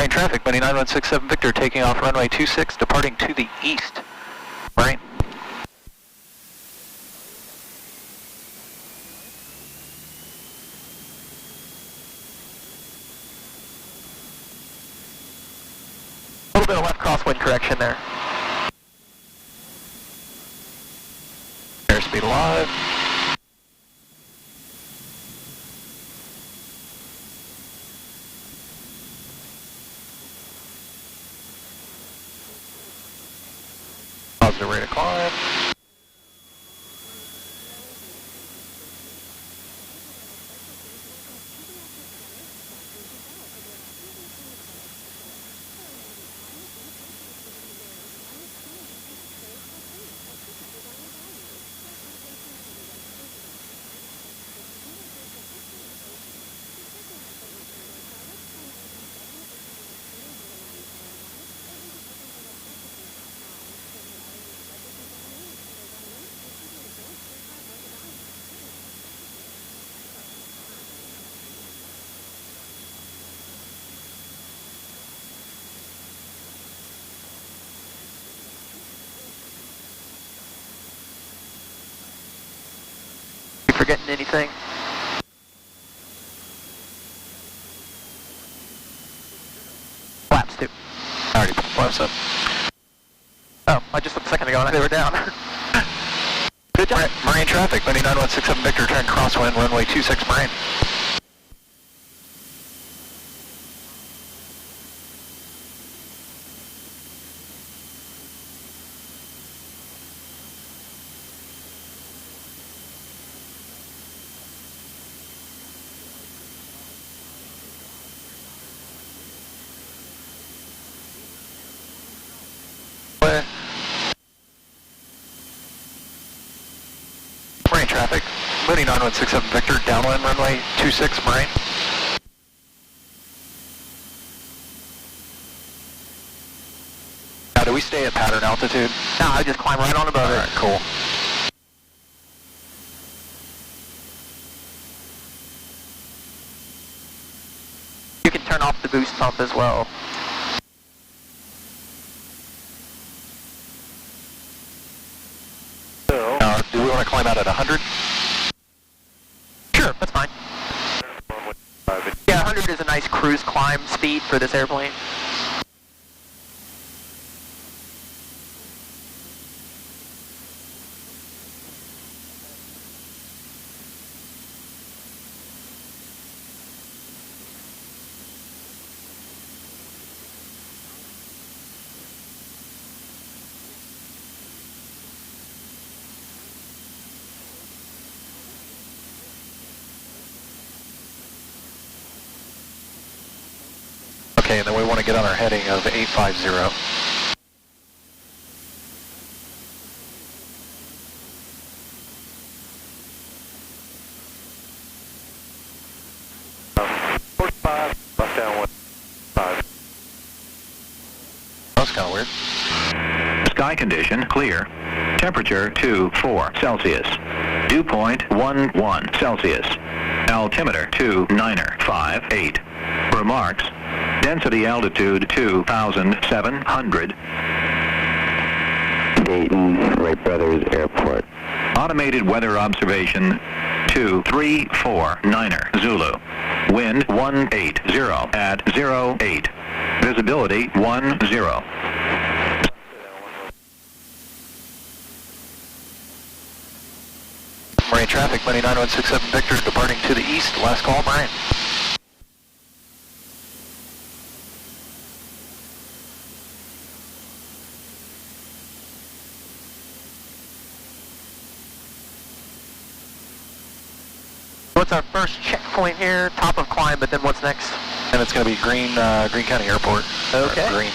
Marine traffic, Bunny 9167 Victor, taking off runway 26, departing to the east. Right. A little bit of left crosswind correction there. Airspeed live. Positive rate of climb. Forgetting anything? Flaps too. I already put the flaps up. Oh, I just looked a second ago and they were down. Good job. Marine traffic, Bunny 9167 Victor, turn crosswind, runway 26 Marine. Marine traffic, Bunny 9167 Victor, downwind runway 26 Marine. Now, do we stay at pattern altitude? No, I just climb right on above it. Alright, cool. You can turn off the boost pump as well. Do we want to climb out at 100? Sure, that's fine. Yeah, 100 is a nice cruise climb speed for this airplane. Okay, and then we want to get on our heading of 850. That's kind of weird. Sky condition clear. Temperature 24 Celsius. Dew point 11 Celsius. Altimeter 2958. Remarks. Density altitude 2,700. Dayton, Wright Brothers Airport. Automated weather observation 2349er Zulu. Wind 180 at 08. Visibility 10. Marine traffic, Bunny 9167 Victor, departing to the east. Last call, Marine. What's our first checkpoint here? Top of climb, but then what's next? And it's going to be Greene County Airport. Okay. Greene.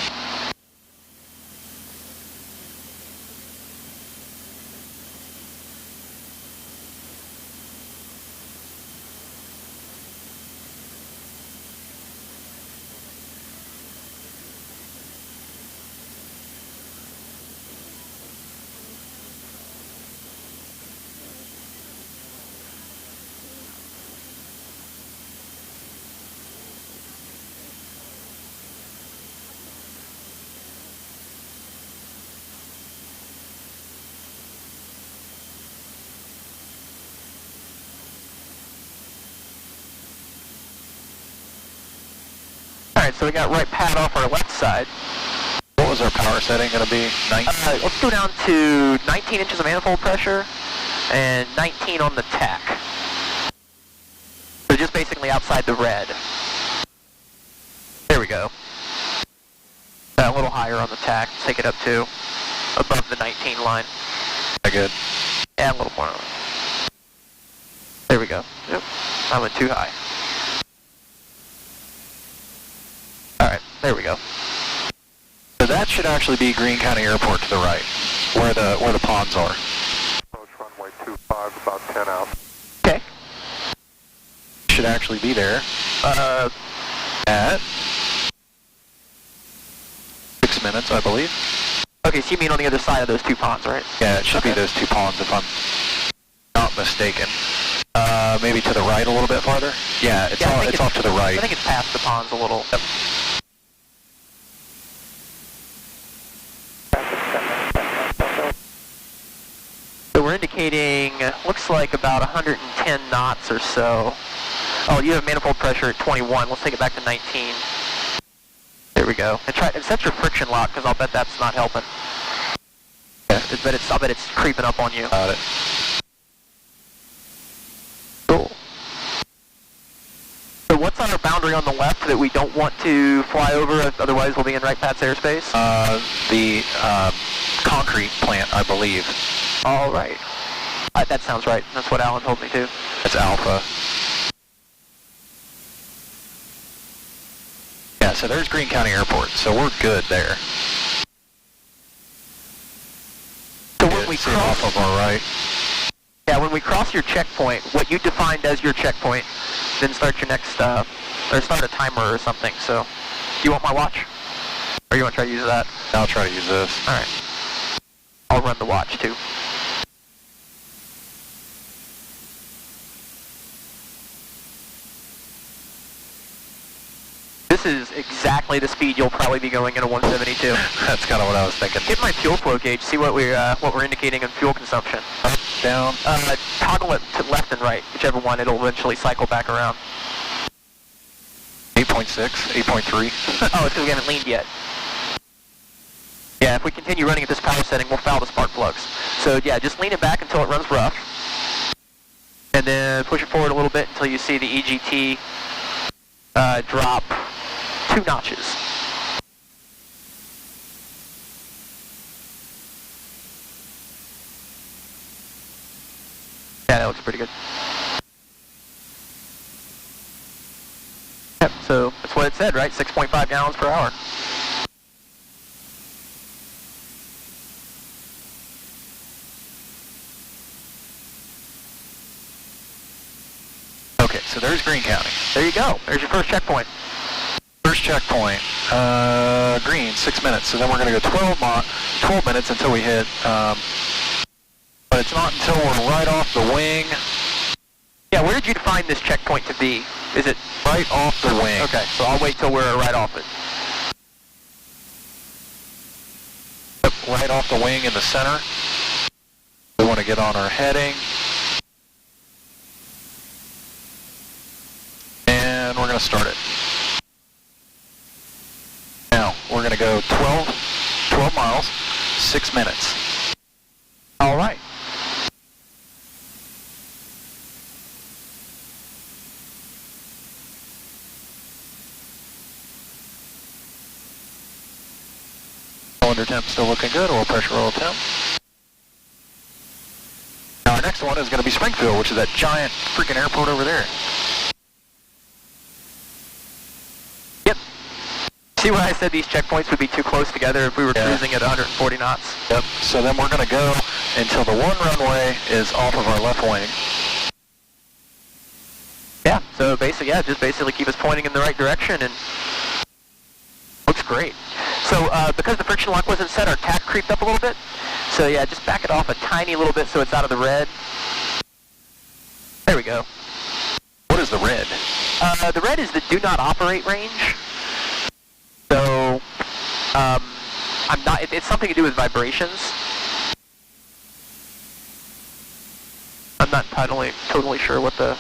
Alright, so we got right pad off our left side. What was our power setting going to be? 19? Let's go down to 19 inches of manifold pressure and 19 on the tack. So just basically outside the red. There we go. A little higher on the tack. Take it up to above the 19 line. Good. And a little more. There we go. Yep. I went too high. Alright, there we go. So that should actually be Greene County Airport to the right, where the ponds are. Approach runway 25, about 10 out. Okay. Should actually be there. At 6 minutes, I believe. Okay, so you mean on the other side of those two ponds, right? Yeah, it should be those two ponds if I'm not mistaken. Maybe to the right a little bit farther? Yeah, it's off to the right. I think it's past the ponds a little. Yep. So we're indicating, looks like about 110 knots or so. Oh, you have manifold pressure at 21. Let's take it back to 19. There we go. And set your friction lock, because I'll bet that's not helping. I'll bet it's creeping up on you. Got it. Cool. So what's on our boundary on the left that we don't want to fly over, otherwise we'll be in right Pat's airspace? The concrete plant, I believe. All right. That sounds right. That's what Alan told me too. It's Alpha. Yeah, so there's Greene County Airport, so we're good there. So when we See cross, off of our right. yeah, when we cross your checkpoint, what you defined as your checkpoint, then start your next, or start a timer or something. So, you want my watch? Or you want to try to use that? I'll try to use this. All right. I'll run the watch too. This is exactly the speed you'll probably be going in a 172. That's kind of what I was thinking. Hit my fuel flow gauge, see what we're indicating in fuel consumption. Up, down. Toggle it to left and right, whichever one, it'll eventually cycle back around. 8.6, 8.3. Oh, it's because we haven't leaned yet. Yeah, if we continue running at this power setting, we'll foul the spark plugs. So yeah, just lean it back until it runs rough. And then push it forward a little bit until you see the EGT drop 2 notches. Yeah, that looks pretty good. Yep, so that's what it said, right? 6.5 gallons per hour. Okay, so there's Greene County. There you go. There's your first checkpoint. First checkpoint, Greene, 6 minutes. So then we're going to go 12 minutes until we hit, but it's not until we're right off the wing. Yeah, where did you define this checkpoint to be? Is it Right off the wing. Okay, so I'll wait till we're right off it. Right off the wing in the center. We want to get on our heading. And we're going to start it. Now, we're going to go 12 miles, 6 minutes. All right. Cylinder temp still looking good, oil pressure, oil temp. Now our next one is going to be Springfield, which is that giant freaking airport over there. Yep. See why I said these checkpoints would be too close together if we were cruising at 140 knots? Yep, so then we're going to go until the one runway is off of our left wing. Yeah, so basically, just basically keep us pointing in the right direction and looks great. So because the friction lock wasn't set, our tack creeped up a little bit. So yeah, just back it off a tiny little bit so it's out of the red. There we go. What is the red? The red is the do not operate range. So I'm not. It's something to do with vibrations. I'm not totally sure what the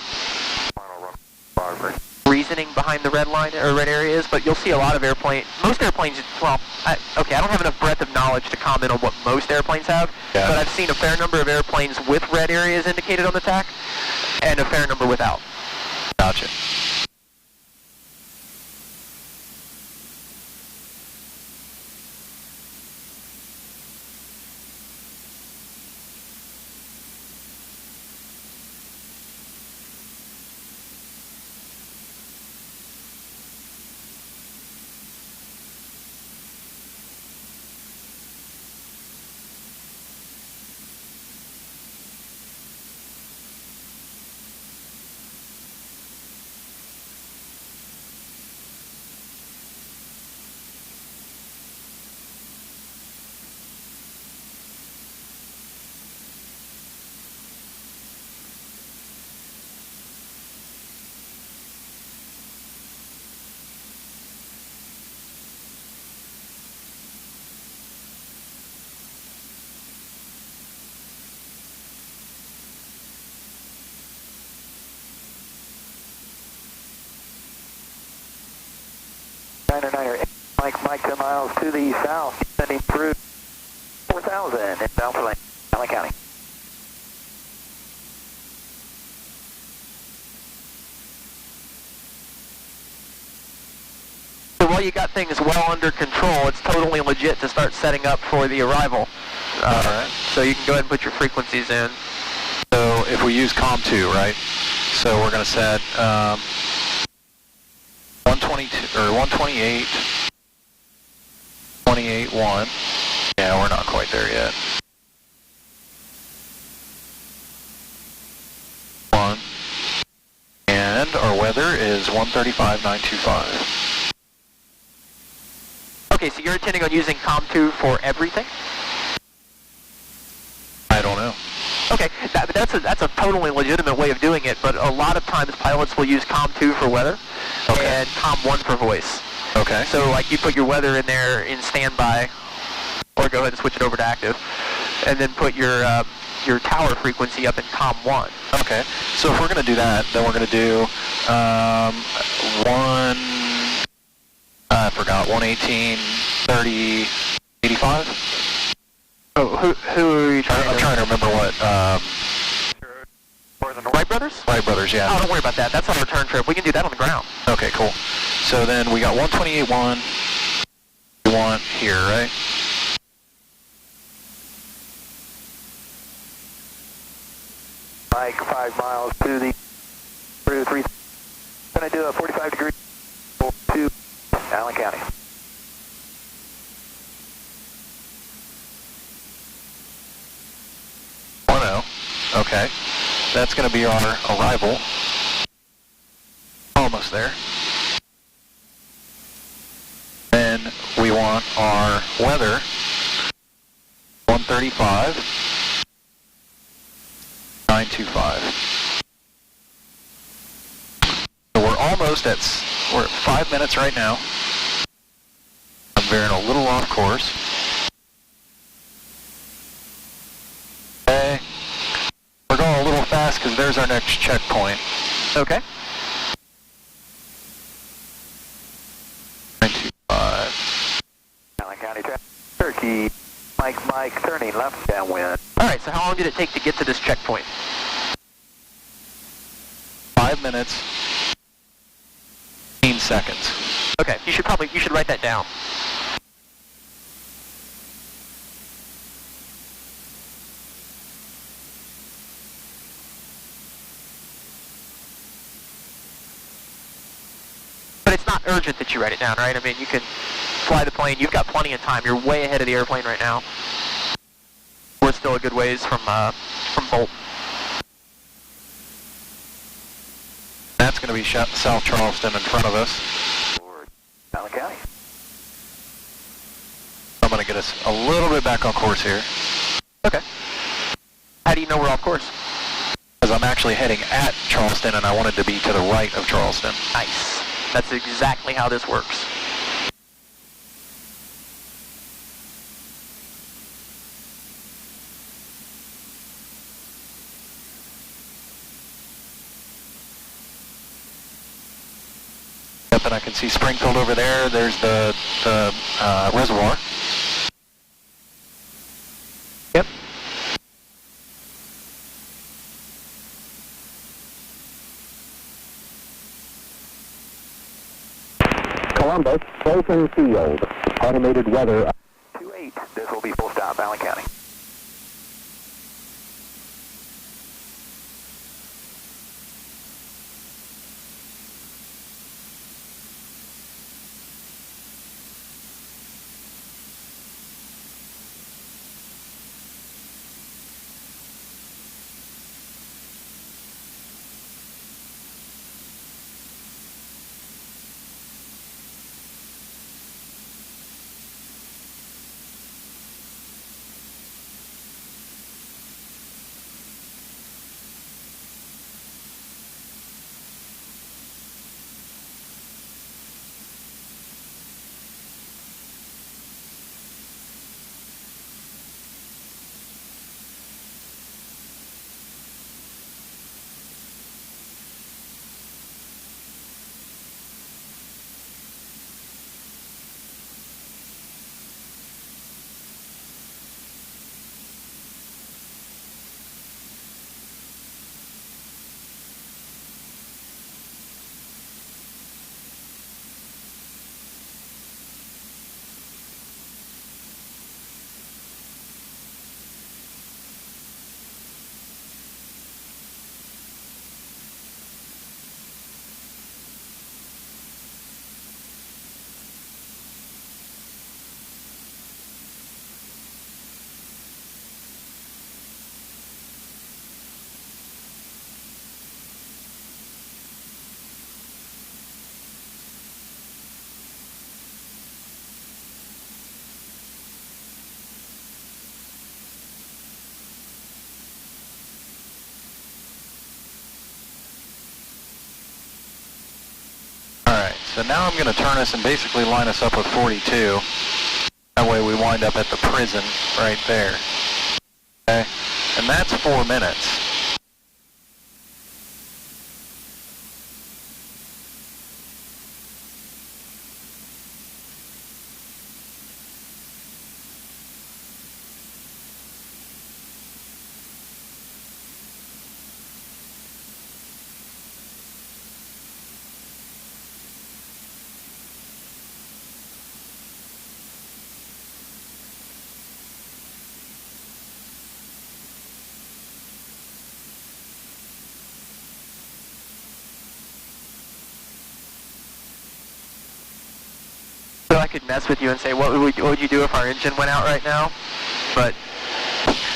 Final run 5 ring. reasoning behind the red line or red area is, but you'll see a lot of most airplanes, well, I don't have enough breadth of knowledge to comment on what most airplanes have, Yeah. but I've seen a fair number of airplanes with red areas indicated on the TAC, and a fair number without. Gotcha. Mike 10 miles to the south, sending through 4,000 in Bolton, Allen County. So while you got things well under control, it's totally legit to start setting up for the arrival. All right. So you can go ahead and put your frequencies in. So if we use COM2, right? So we're going to set 122 or 128, 28.1. Yeah, we're not quite there yet. 1. And our weather is 135.925. Okay, so you're intending on using COM2 for everything? I don't know. Okay, that's a totally legitimate way of doing it, but a lot of times pilots will use COM2 for weather and COM1 for voice. Okay. So like you put your weather in there in standby, or go ahead and switch it over to active, and then put your tower frequency up in COM1. Okay. So if we're going to do that, then we're going to do 118, 30, 85? Oh, who are you trying I'm trying to remember what. Wright Brothers? Wright Brothers, yeah. Oh, don't worry about that. That's on a return trip. We can do that on the ground. Okay, cool. So then we got 128.1. We want here, right? Mike 5 miles to the 3. Going to do a 45 degree to Allen County. Okay. That's going to be our arrival. Almost there. Then we want our weather. 135. 925. So we're almost we're at 5 minutes right now. I'm veering a little off course. Okay. We're going a little fast because there's our next checkpoint. Okay. 925. Allen County traffic. Turkey. Mike, turning left downwind. All right, so how long did it take to get to this checkpoint? 5 minutes. 15 seconds. Okay, you should write that down. But it's not urgent that you write it down, right? I mean, you can fly the plane. You've got plenty of time. You're way ahead of the airplane right now. We're still a good ways from Bolton. That's going to be South Charleston in front of us. Allen County. I'm going to get us a little bit back on course here. Okay. How do you know we're off course? Because I'm actually heading at Charleston and I wanted to be to the right of Charleston. Nice. That's exactly how this works. and I can see Springfield over there. There's the reservoir. Yep. Columbus, Bolton Field. Automated weather. 28. This will be full stop, Allen County. So now I'm going to turn us and basically line us up with 42. That way we wind up at the prison right there. Okay? And that's 4 minutes. So I could mess with you and say, what would you do if our engine went out right now? But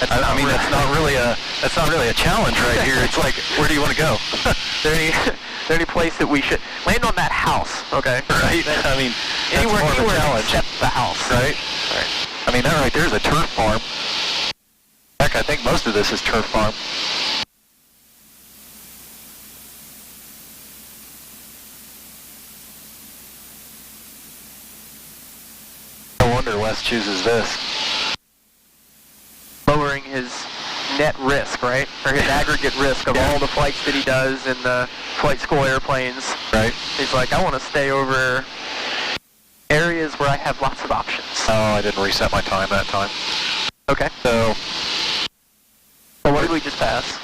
that's I mean, that's not really a challenge right here. It's like, where do you want to go? Is there any place that we should land on that house? Okay. Right. I mean, that's anywhere more of a challenge. except the house. Right. Right. I mean, that right there's a turf farm. Heck, I think most of this is turf farm. No wonder Wes chooses this. Lowering his net risk, right? Or his aggregate risk of all the flights that he does in the flight school airplanes. Right. He's like, I want to stay over areas where I have lots of options. Oh, I didn't reset my time that time. Okay. So, Well, what did we just pass?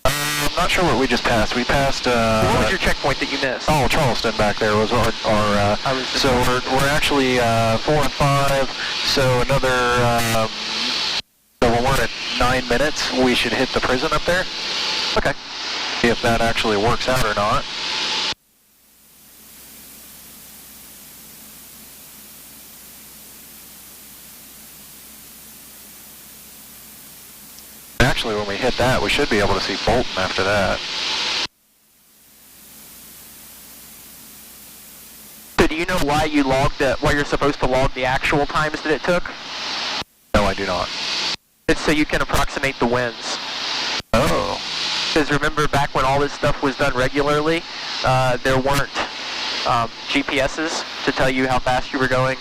I'm not sure what we just passed. We passed. What was your checkpoint that you missed? Oh, Charleston back there was our so we're actually 4 and 5. So another. So when we're at 9 minutes, we should hit the prison up there. Okay. See if that actually works out or not. Actually, when we hit that, we should be able to see Bolton after that. So do you know why you logged why you're supposed to log the actual times that it took? No, I do not. It's so you can approximate the winds. Oh. Because remember back when all this stuff was done regularly, there weren't GPSs to tell you how fast you were going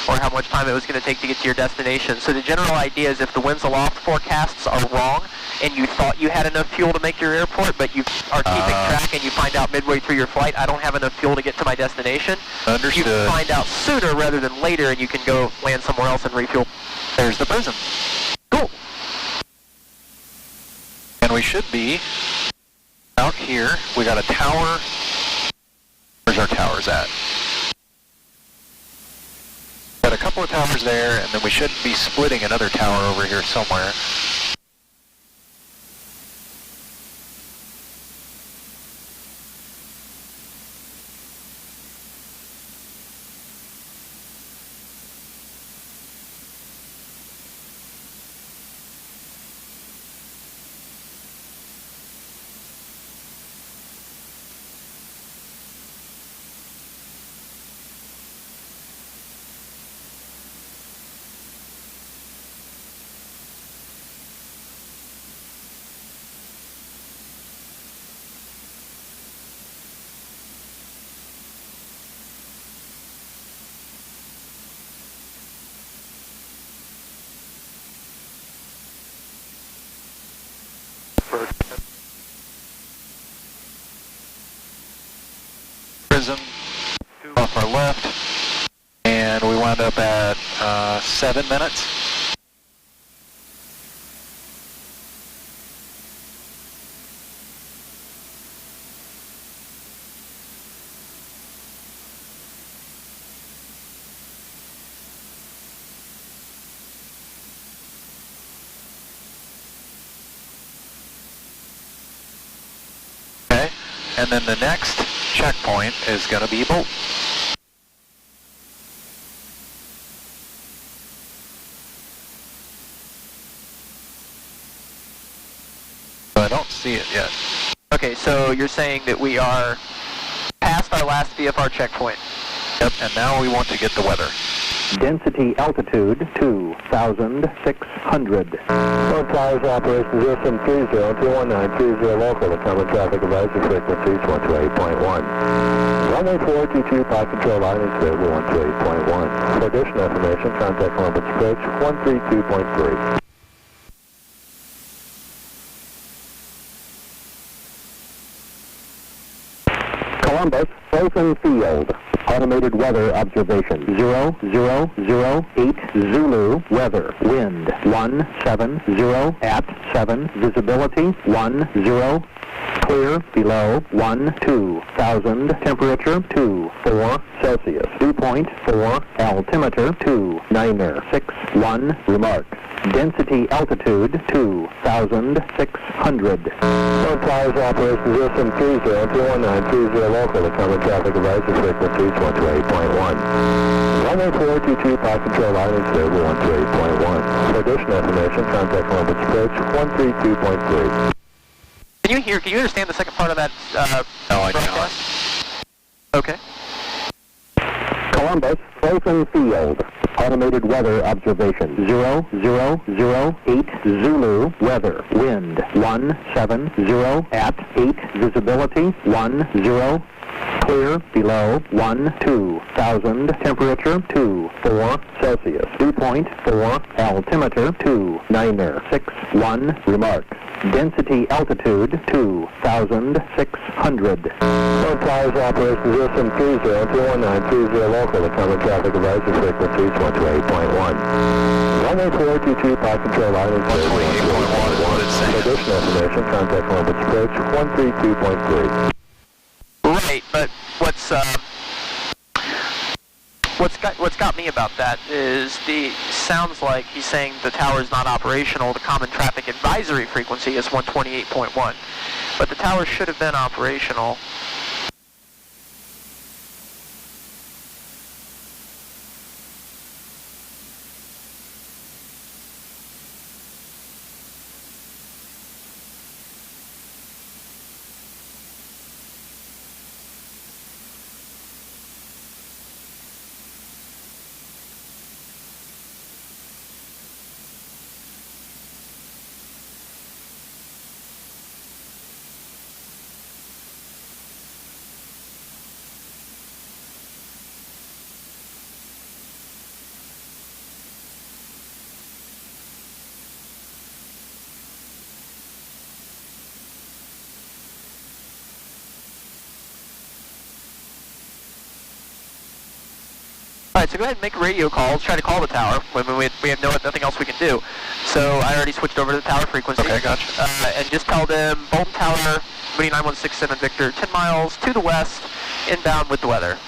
or how much time it was going to take to get to your destination. So the general idea is if the winds aloft forecasts are wrong and you thought you had enough fuel to make your airport, but you are keeping track and you find out midway through your flight, I don't have enough fuel to get to my destination. Understood. You can find out sooner rather than later, and you can go land somewhere else and refuel. There's the prism. Cool. And we should be out here. We got a tower. Where's our towers at? Got a couple of towers there, and then we should be splitting another tower over here somewhere. Prism off our left, and we wound up at 7 minutes. Okay, and then the next checkpoint is going to be Bolton. I don't see it yet. Okay, so you're saying that we are past our last VFR checkpoint. Yep, and now we want to get the weather. Density altitude 2,600. Both towers operation 073021930 local. The common traffic advisory frequency is 128.1. Runway 422 by control line is available 128.1. For additional information, contact Columbus Approach 132.3. Columbus, Bolton Field. Automated weather observation 0008 Zulu weather wind 170 at 7 visibility 10 clear below 12,000 temperature 24 Celsius 2.4 altimeter 2,961 remarks density altitude 2,600. Both towers operation 073021930 local. The common traffic advisory frequency is 128.1. Runway 422 by control line is available 128.1. For additional information, contact Columbus Approach 132.3. Can you understand the second part of that No, I broadcast? Okay. Columbus, Bolton Field. Automated weather observation 0008 Zulu weather wind 170 at 8 visibility 10 clear below 12,000 temperature 24 Celsius 2.4 altimeter 2,961 remarks density altitude 2,600. Both towers operation 073021930 local. The common traffic advisory frequency is 128.1. Runway 422 by control line is available 128.1. For additional information, contact Columbus Approach 132.3. Right, but what's got me about that is sounds like he's saying the tower is not operational. The common traffic advisory frequency is 128.1, but the tower should have been operational. Alright, so go ahead and make a radio call. Try to call the tower when we have nothing else we can do. So I already switched over to the tower frequency. Okay, gotcha. And just tell them Bolton Tower, Moody 9167 Victor, 10 miles to the west, inbound with the weather.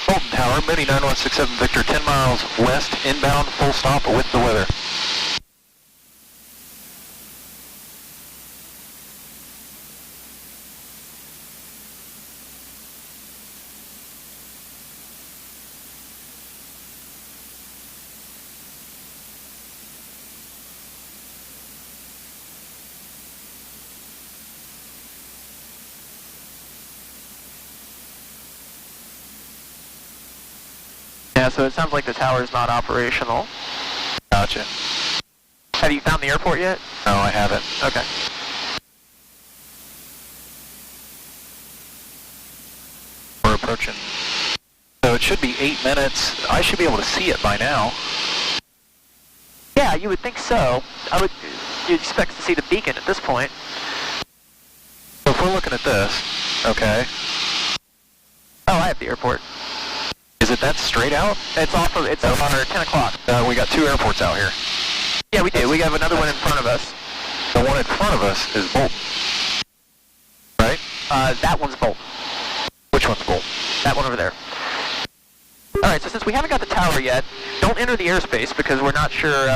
Bolton Tower, Moody 9167 Victor, 10 miles west, inbound, full stop with the weather. Yeah, so it sounds like the tower is not operational. Gotcha. Have you found the airport yet? No, I haven't. Okay. We're approaching. So it should be 8 minutes. I should be able to see it by now. Yeah, you would think so. You'd expect to see the beacon at this point. So if we're looking at this, okay. Oh, I have the airport. Is it that straight out? It's off of, it's over 10 o'clock. We got 2 airports out here. Yeah, we do. We have another one in front of us. The one in front of us is Bolton. Right? That one's Bolton. Which one's Bolton? That one over there. Alright, so since we haven't got the tower yet, don't enter the airspace because we're not sure,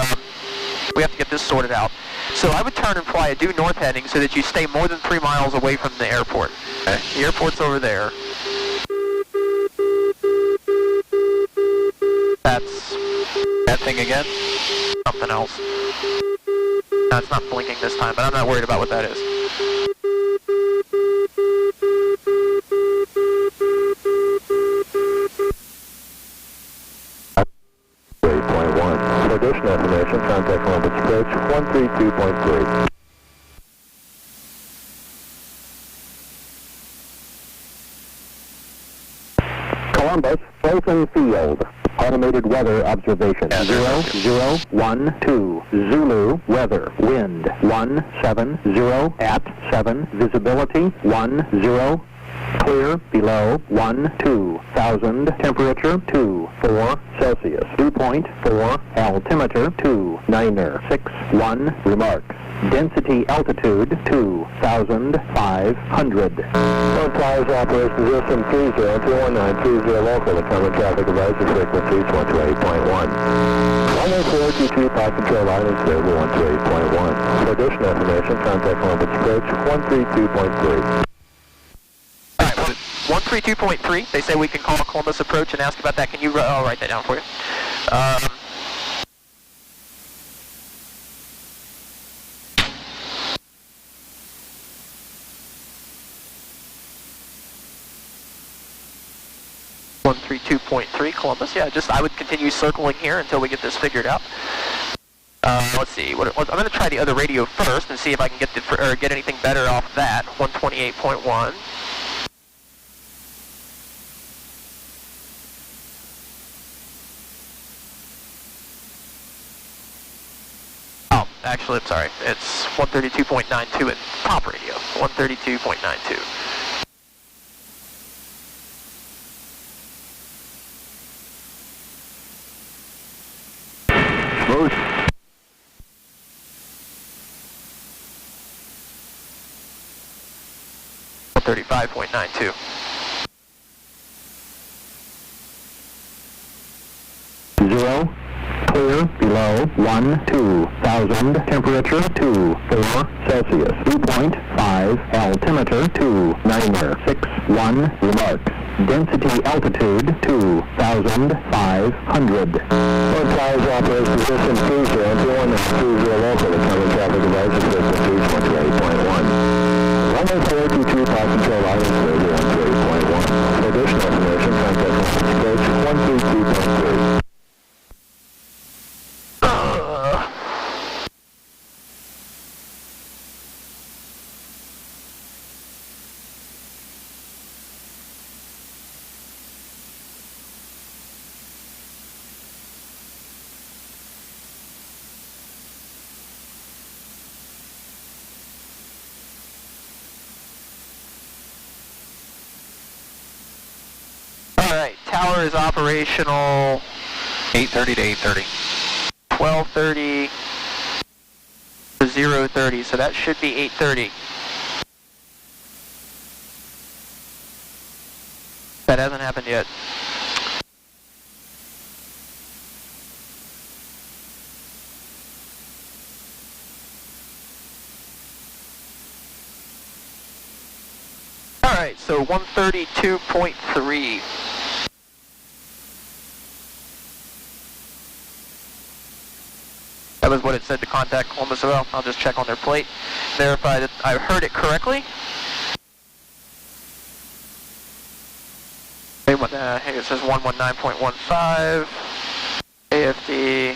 we have to get this sorted out. So I would turn and fly a due north heading so that you stay more than 3 miles away from the airport. Okay. The airport's over there. That's That thing again? something else. No, it's not blinking this time, but I'm not worried about what that is. For additional information, contact Columbus Approach 132.3. Columbus, Bolton Field. Automated weather observation. 0012 Zulu weather. Wind 170 at 7. Visibility 10. Clear below 12,000. Temperature 24 Celsius. Dew point 4. Altimeter 2961. Remarks. Density altitude 2,500. One Towers Operation System 30-21930 local. The common traffic advisory frequency is 128.1. 11422 Park Control Line is available 128.1. For additional information, contact Columbus Approach 132.3. 132.3, they say we can call Columbus Approach and ask about that. Can you, I'll write that down for you. Columbus, yeah, I would continue circling here until we get this figured out. Let's see, I'm going to try the other radio first and see if I can get anything better off that. 128.1. Actually, I'm sorry. It's 132.92 at top radio. 132.92. Smooth. 135.92. Zero. Clear below 12,000. Temperature 24 Celsius. Dew point 5. Altimeter 2961. Remarks. Density altitude 2,500. One Towers Operation System 30-21930 local. The common traffic advisory frequency is 128.1. 11422 Park Control Line is available 128.1. For additional information, contact Columbus Approach 132.3. Alright, tower is operational 8:30 to 8:30. 12:30 to 0:30, so that should be 8:30. That hasn't happened yet. Alright, so 132.3. That was what it said to contact Columbus OL. I'll just check on their plate, verify that I heard it correctly. It says 119.15, AFD.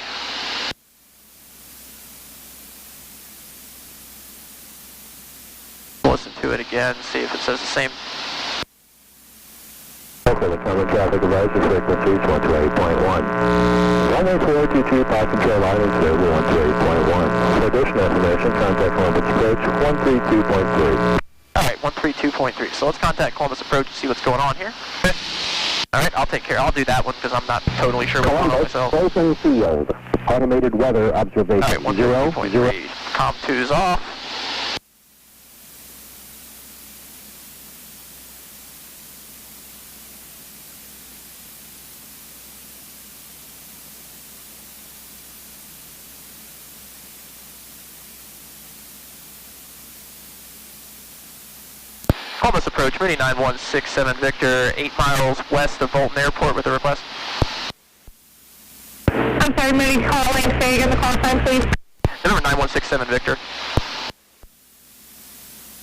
Listen to it again, see if it says the same. Okay, the common traffic advisory frequency is 128.1. Runway 422, park control line is stable 128.1. For additional information, contact Columbus Approach 132.3. Alright, 132.3. So let's contact Columbus Approach and see what's going on here. Okay. Alright, I'll take care. I'll do that one because I'm not totally sure what's going on myself. Bolton Field. Automated weather observation. Alright, 0, 0. Com 2's off. Columbus Approach, ready 9167 Victor, 8 miles west of Bolton Airport with a request. I'm sorry, Moody calling. Say again the call sign, please. Number 9167 Victor.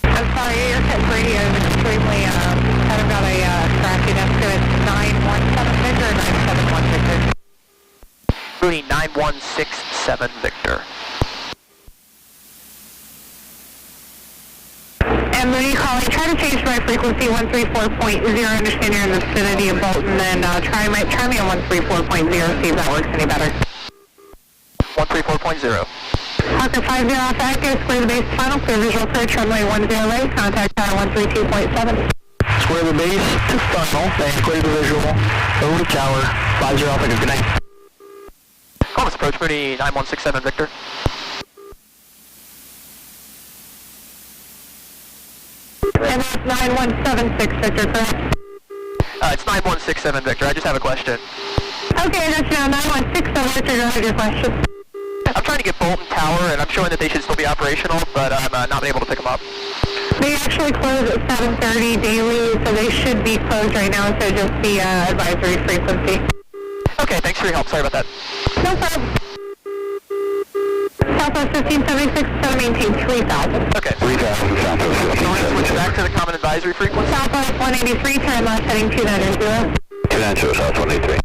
I'm sorry, your tip radio is extremely, kind of got a cracky desk to it. 917 Victor or 971 Victor? Moody 9167 Victor. And Moody calling. Try to change my frequency 134.0. Understand you're in the vicinity of Bolton. Then try me on 134.0. See if that works any better. 134.0. Hawker 50 off active. Square the base final. Clear visual approach. Runway 10 right. Contact tower 132.7. Square the base to funnel and clear the visual. Over to tower. 50 off active. Good night. Columbus Approach, Moody 9167 Victor. And that's 9176 Victor, correct? It's 9167 Victor. I just have a question. Okay, that's now 9167 Victor. Go ahead with your question. I'm trying to get Bolton Tower, and I'm showing that they should still be operational, but I'm not been able to pick them up. They actually close at 7:30 daily, so they should be closed right now, so just the advisory frequency. Okay, thanks for your help. Sorry about that. No problem. Southwest 1576, so maintain 3000. Okay. 3,000 Southwest So we're going to switch back to the common advisory frequency. Southwest 183, turn left heading 290. 290 South 183.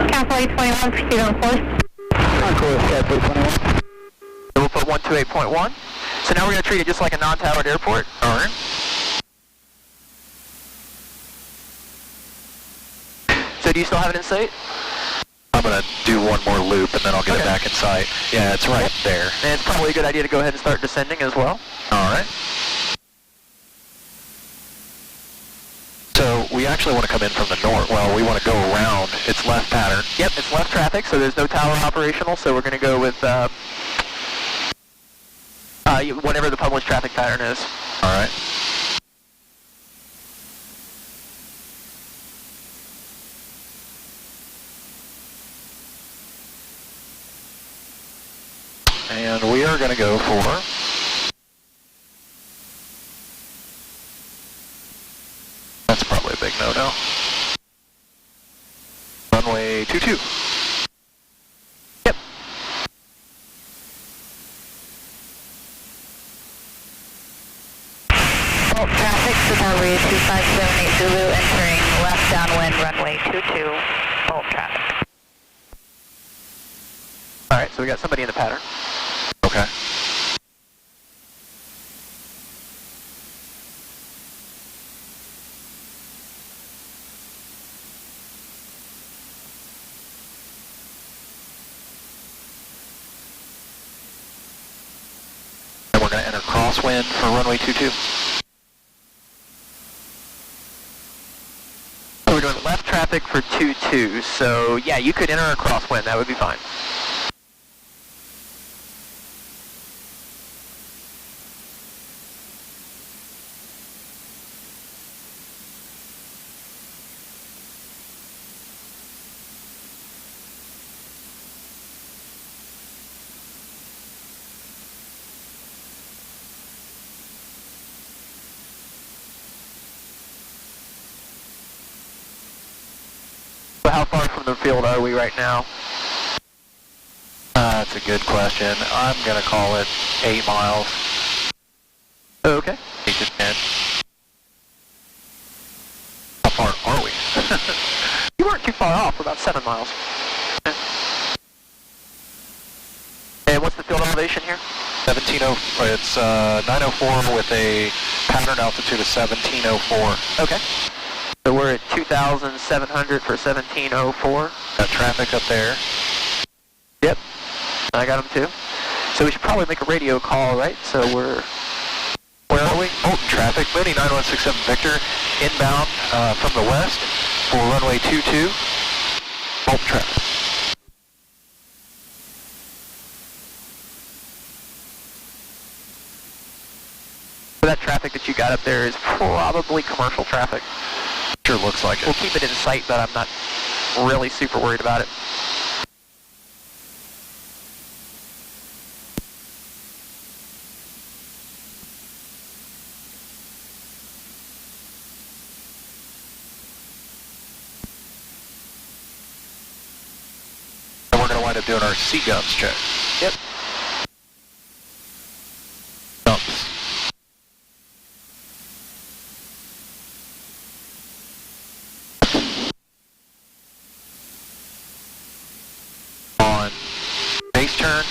Castle 821, proceed on course. On course, Cap 821. So we'll put 128.1. So now we're going to treat it just like a non-towered airport. All right. So do you still have it in sight? I'm going to do one more loop and then I'll get it back in sight. Yeah, it's right there. And it's probably a good idea to go ahead and start descending as well. All right. So we actually want to come in from the north. Well, we want to go around. It's left pattern. Yep, it's left traffic, so there's no tower operational, so we're going to go with whatever the published traffic pattern is. All right. And we are going to go for that's probably a big no-no. Runway 22. Yep. Bolt traffic, Chicago 2578 Zulu, entering left downwind, runway 22, Bolt traffic. All right, so we got somebody in the pattern. Okay. And we're going to enter crosswind for runway 22. doing left traffic for 22, so yeah, you could enter a crosswind, that would be fine. How far from the field are we right now? That's a good question. I'm going to call it 8 miles. Okay. 8 to 10. How far are we? You weren't too far off, we're about 7 miles. Okay. And what's the field elevation here? 1704. It's 904 with a pattern altitude of 1704. Okay. So we're at 2,700 for 1704. Got traffic up there. Yep. I got them too. So we should probably make a radio call, right? So where are we? Bolton traffic, Mooney 9167 Victor, inbound from the west for runway 22. Bolton traffic. So that traffic that you got up there is probably commercial traffic. Sure looks like it. We'll keep it in sight, but I'm not really super worried about it. And we're going to wind up doing our C-gums check. Yep. Dumps. On base turn,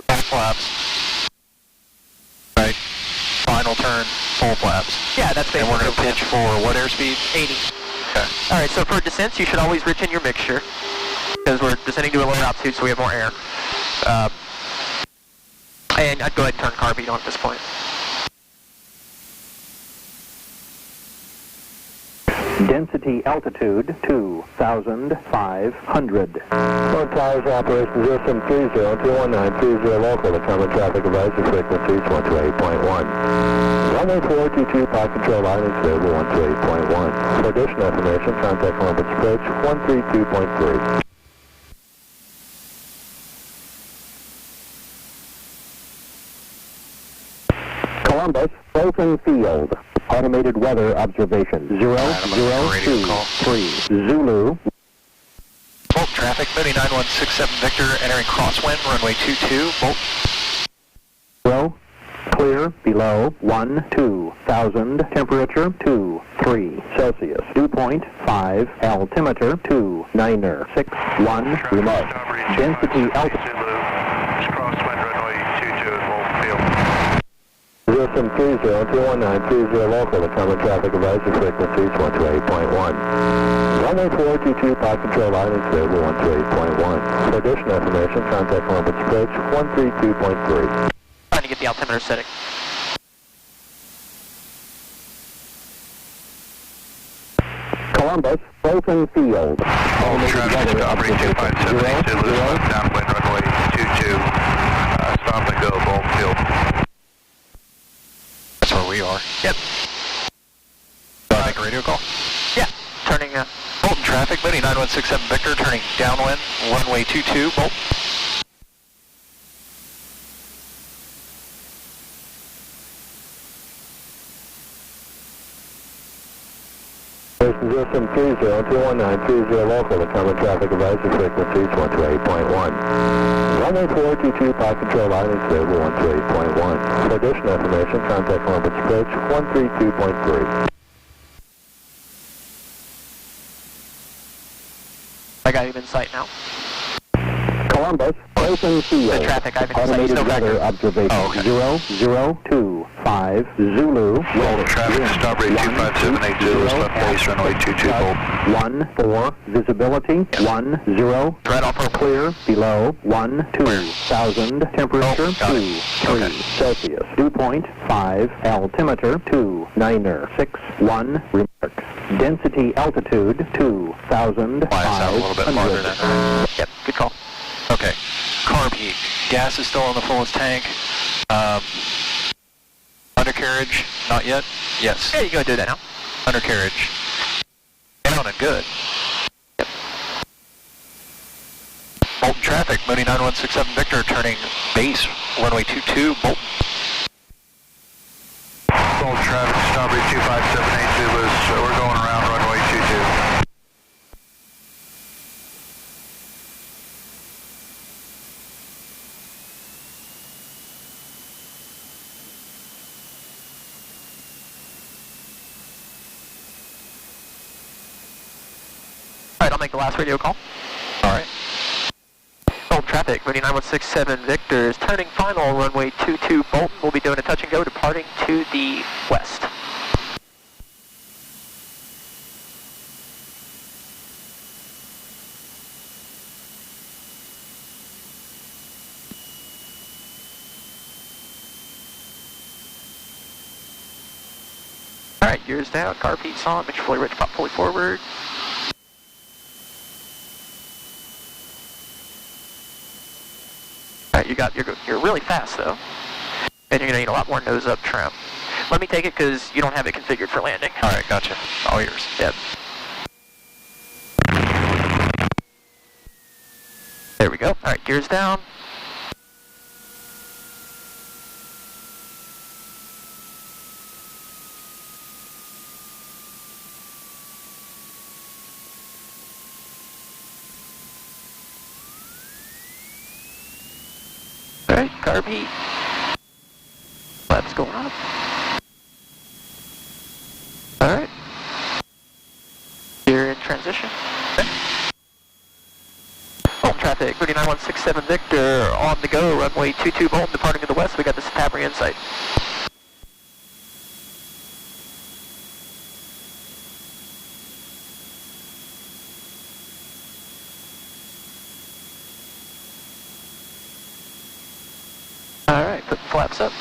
full flaps. Right. Final turn, full flaps. Yeah, that's And basically we're going to pitch for what airspeed? 80. Okay. All right, so for descents, you should always rich in your mixture because we're descending to a lower altitude, so we have more air. And I'd go ahead and turn carbine on at this point. Density altitude 2,500. Both towers operation system 30-219-30 local. The common traffic advisory frequency is 128.1. Runway 422 pilot control line is stable 128.1. For additional information, contact Columbus approach 132.3. Columbus, Bolton Field. Automated weather observation 0023 Zulu. Bolt traffic, Mooney 9167 Victor, entering crosswind, runway 22, Bolt. 0, clear, below 12,000, temperature 23 Celsius, dew point 5, altimeter 2,961, remote, density altitude. Crosswind runway 22 at Bolton Field. System 30-219-30 local. The common traffic advisory frequency is 128.1. Runway 422 pilot control line is stable 128.1. For additional information, contact Columbus approach 132.3. Trying to get the altimeter setting. Columbus, Bolton Field. Bolton traffic, Strawberry 257, downwind runway 22, stop and go, Bolton Field. That's where we are. Yep. Do I make a radio call? Yeah. Turning. Bolton traffic, Mooney 9167 Victor, turning downwind, runway 22, Bolt. System 30-219-30 local. The common traffic advisory frequency is 128.1. Runway 422 pilot control line is stable 128.1. For additional information, contact Columbus approach 132.3. I got him in sight now. Columbus, Bolton Field. The traffic, I've been saying automated so weather observation. Oh, okay. 0025 Zulu. Bolton traffic, Strawberry 25780, left base runway 22, Bolt. 14 visibility 10. Right off our Clear below 12,000. Temperature Oh, got it. 23 Okay. Celsius. Dew point 5. Altimeter 2,961. Density altitude 2,500. Fly us out a little bit farther then. Yep, good call. Okay. Carb heat. Gas is still in the fullest tank. Undercarriage, not yet? Yes. Yeah, you go do that now. Undercarriage. Down and good. Yep. Bolton traffic, Mooney 9167 Victor, turning base, runway 22, Bolton. Bolton traffic, Starbreeze 25782 was, we're going around runway 22. Alright, I'll make the last radio call. Alright. Bolton traffic, Mooney 9167 Victor is turning final, runway 22 Bolton. We'll be doing a touch and go, departing to the west. Alright, gears down, carb heat's on, make sure fully rich, pop fully forward. Alright, you're really fast though, and you're gonna need a lot more nose up trim. Let me take it because you don't have it configured for landing. Alright, gotcha. All yours. Yep. There we go. Alright, gears down. Alright, carb heat. Flaps going up. Alright. You're in transition. Okay. Bolton traffic, Mooney 9167 Victor, on the go, runway 22 Bolton, departing to the west. We got the Satabri in sight. Alright, put the flaps up.